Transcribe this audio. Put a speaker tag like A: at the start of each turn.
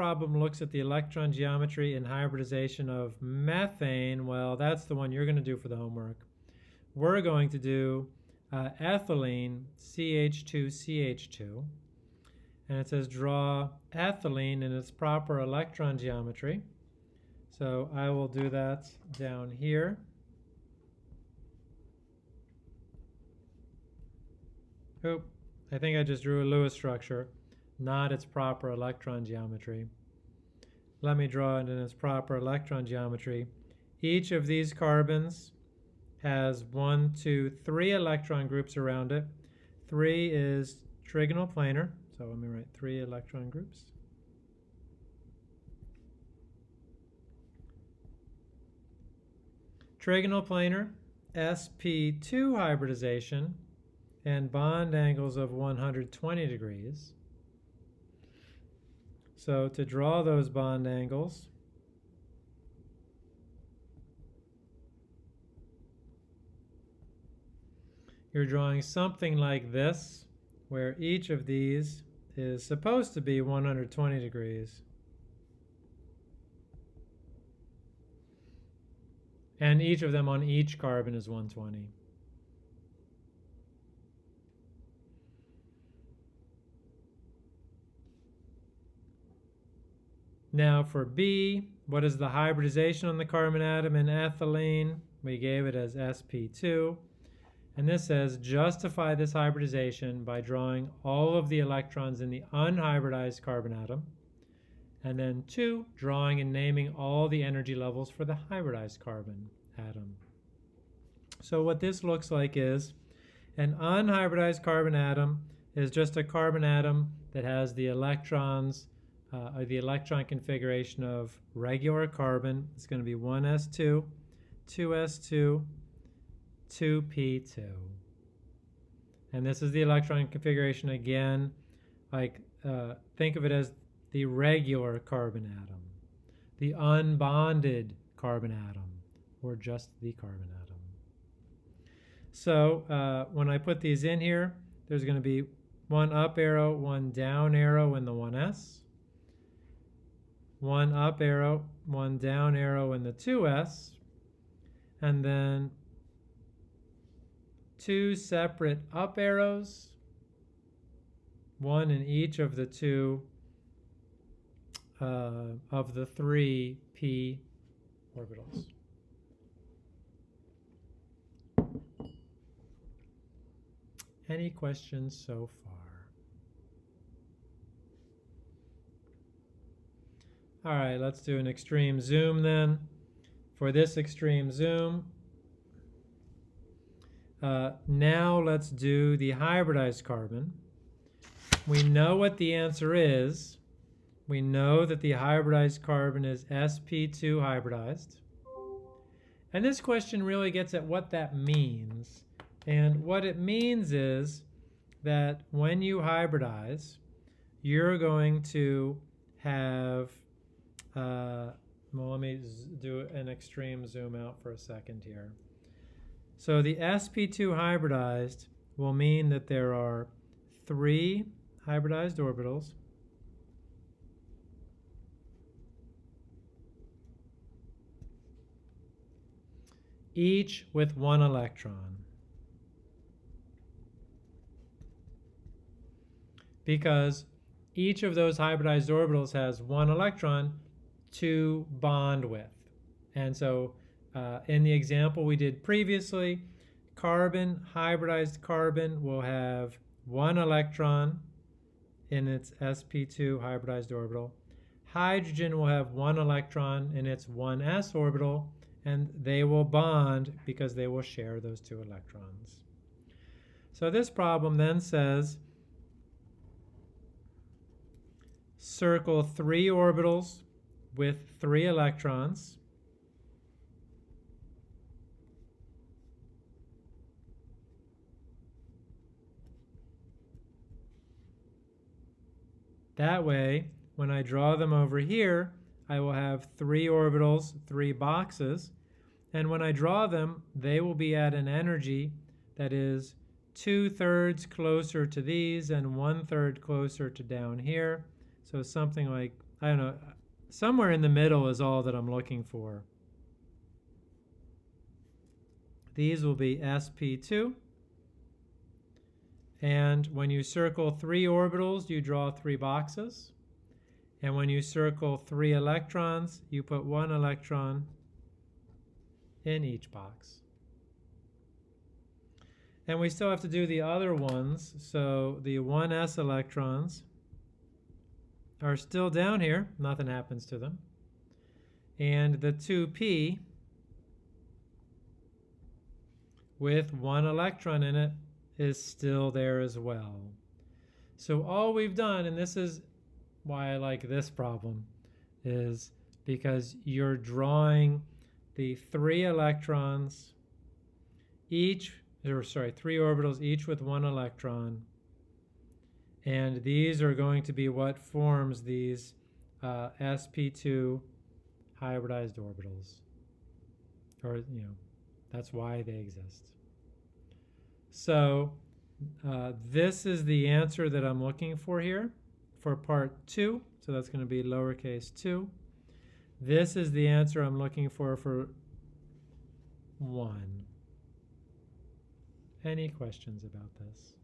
A: problem looks at the electron geometry and hybridization of methane. Well, that's the one you're going to do for the homework. We're going to do ethylene CH2CH2. And it says draw ethylene in its proper electron geometry. So I will do that down here. Oop, I think I just drew a Lewis structure, not its proper electron geometry. Let me draw it in its proper electron geometry. Each of these carbons has 1, 2, 3 electron groups around it. 3 is trigonal planar, so let me write 3 electron groups. Trigonal planar, sp2 hybridization, and bond angles of 120 degrees. So to draw those bond angles, you're drawing something like this, where each of these is supposed to be 120 degrees. And each of them on each carbon is 120. Now for B, what is the hybridization on the carbon atom in ethylene? We gave it as sp2. And this says justify this hybridization by drawing all of the electrons in the unhybridized carbon atom. And then 2, drawing and naming all the energy levels for the hybridized carbon atom. So what this looks like is an unhybridized carbon atom is just a carbon atom that has the electrons, or the electron configuration of regular carbon. It's going to be 1s2, 2s2, 2p2. And this is the electron configuration again, like think of it as the regular carbon atom, the unbonded carbon atom, or just the carbon atom. So when I put these in here, there's going to be one up arrow, one down arrow in the 1s, one up arrow, one down arrow in the 2s, and then 2 separate up arrows, one in each of the 2 of the 3 p orbitals. Any questions so far? All right, let's do an extreme zoom then. For this extreme zoom, now let's do the hybridized carbon. We know what the answer is. We know that the hybridized carbon is sp2 hybridized. And this question really gets at what that means. And what it means is that when you hybridize, you're going to have, well, let me do an extreme zoom out for a second here. So the sp2 hybridized will mean that there are 3 hybridized orbitals, each with 1 electron. Because each of those hybridized orbitals has 1 electron to bond with. And so in the example we did previously, hybridized carbon will have 1 electron in its sp2 hybridized orbital. Hydrogen will have 1 electron in its 1s orbital, and they will bond because they will share those 2 electrons. So this problem then says circle 3 orbitals with 3 electrons. That way, when I draw them over here, I will have 3 orbitals, 3 boxes, and when I draw them, they will be at an energy that is 2/3 closer to these and 1/3 closer to down here. So something like I don't know, somewhere in the middle is all that I'm looking for. These will be sp2. And when you circle 3 orbitals, you draw 3 boxes. And when you circle 3 electrons, you put 1 electron in each box. And we still have to do the other ones. So the 1s electrons are still down here. Nothing happens to them. And the 2p with 1 electron in it is still there as well. So all we've done, and this is why I like this problem, is because you're drawing the 3 electrons, three orbitals, each with 1 electron. And these are going to be what forms these sp2 hybridized orbitals. Or, that's why they exist. So this is the answer that I'm looking for here for part 2. So that's going to be lowercase 2. This is the answer I'm looking for 1. Any questions about this?